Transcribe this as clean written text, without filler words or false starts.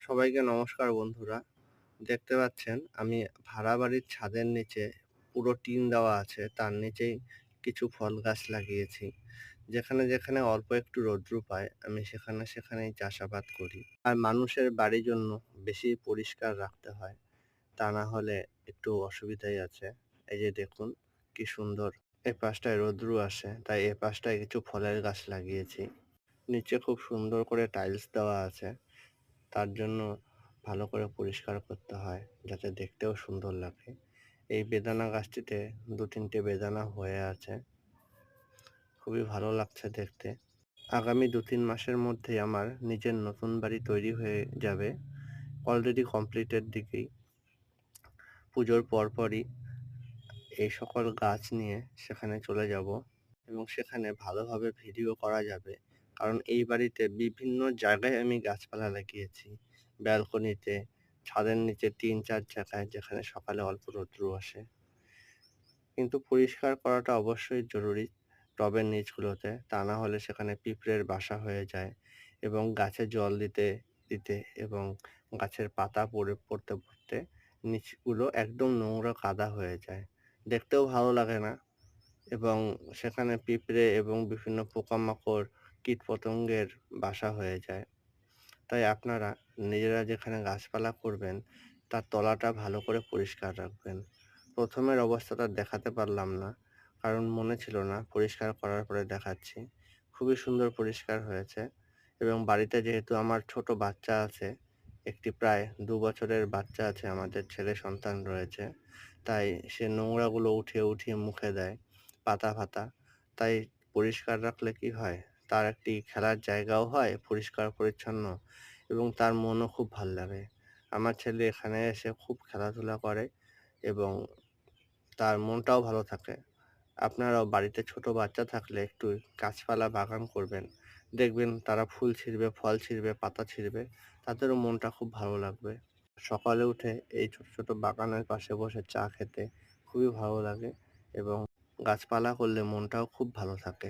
সবাইকে নমস্কার বন্ধুরা। দেখতে পাচ্ছেন আমি ভাড়া বাড়ির ছাদের নিচে পুরো টিন দেওয়া আছে। তার নিচেই কিছু ফল গাছ লাগিয়েছি। যেখানে অল্প একটু রৌদ্র পায় আমি সেখানেই চাষাবাদ করি। আর মানুষের বাড়ির জন্য বেশি পরিষ্কার রাখতে হয়। তা না হলে একটু অসুবিধাই আছে। এই যে দেখুন কি সুন্দর। এই পাশটায় রৌদ্র আসে তাই এ পাশটায় কিছু ফলের গাছ লাগিয়েছি। নিচে খুব সুন্দর করে টাইলস দেওয়া আছে। তার জন্য ভালো করে পরিষ্কার করতে হয় যাতে দেখতেও সুন্দর লাগে। এই বেদানা গাছটিতে ২-৩ টে বেদানা হয়ে আছে। খুবই ভালো লাগছে দেখতে। আগামী ২-৩ মাসের মধ্যেই আমার নিজের নতুন বাড়ি তৈরি হয়ে যাবে। অলরেডি কমপ্লিটের দিকেই। পুজোর পরপরই এই সকল গাছ নিয়ে সেখানে চলে যাব এবং সেখানে ভালোভাবে ভিডিও করা যাবে। কারণ এই বাড়িতে বিভিন্ন জায়গায় আমি গাছপালা লাগিয়েছি। ব্যালকনিতে, ছাদের নিচে ৩-৪ জায়গায় যেখানে সকালে অল্প রৌদ্র আসে। কিন্তু পরিষ্কার করাটা অবশ্যই জরুরি টবের নিচগুলোতে। তা না হলে সেখানে পিঁপড়ের বাসা হয়ে যায় এবং গাছে জল দিতে এবং গাছের পাতা পড়তে নিচগুলো একদম নোংরা কাদা হয়ে যায়। দেখতেও ভালো লাগে না এবং সেখানে পিঁপড়ে এবং বিভিন্ন পোকামাকড়, কীটপতঙ্গের বাসা হয়ে যায়। তাই আপনারা নিজেরা যেখানে গাছপালা করবেন তার তলাটা ভালো করে পরিষ্কার রাখবেন। ১ম এর অবস্থাটা দেখাতে পারলাম না। কারণ মনে ছিল না, পরিষ্কার করার পরে দেখাচ্ছি। খুবই সুন্দর পরিষ্কার হয়েছে এবং বাড়িতে যেহেতু আমার ছোট বাচ্চা আছে, একটি প্রায় ২ বছরের বাচ্চা আছে, আমাদের ছেলে সন্তান রয়েছে। তাই সে নোংরাগুলো উঠিয়ে মুখে দেয়, পাতা-ফাতা। তাই পরিষ্কার রাখলে কি হয়, তার একটি খেলার জায়গাও হয় পরিষ্কার-পরিচ্ছন্ন এবং তার মনও খুব ভাল লাগে। আমার ছেলে এখানে এসে খুব খেলাধুলা করে এবং তার মনটাও ভালো থাকে। আপনারাও বাড়িতে ছোট বাচ্চা থাকলে একটু গাছপালা বাগান করবেন। দেখবেন তারা ফুল ছিঁড়বে, ফল ছিঁড়বে, পাতা ছিঁড়বে। তাদেরও মনটা খুব ভালো লাগবে। সকালে উঠে এই ছোট বাগানের পাশে বসে চা খেতে খুবই ভালো লাগে এবং গাছপালা করলে মনটাও খুব ভালো থাকে।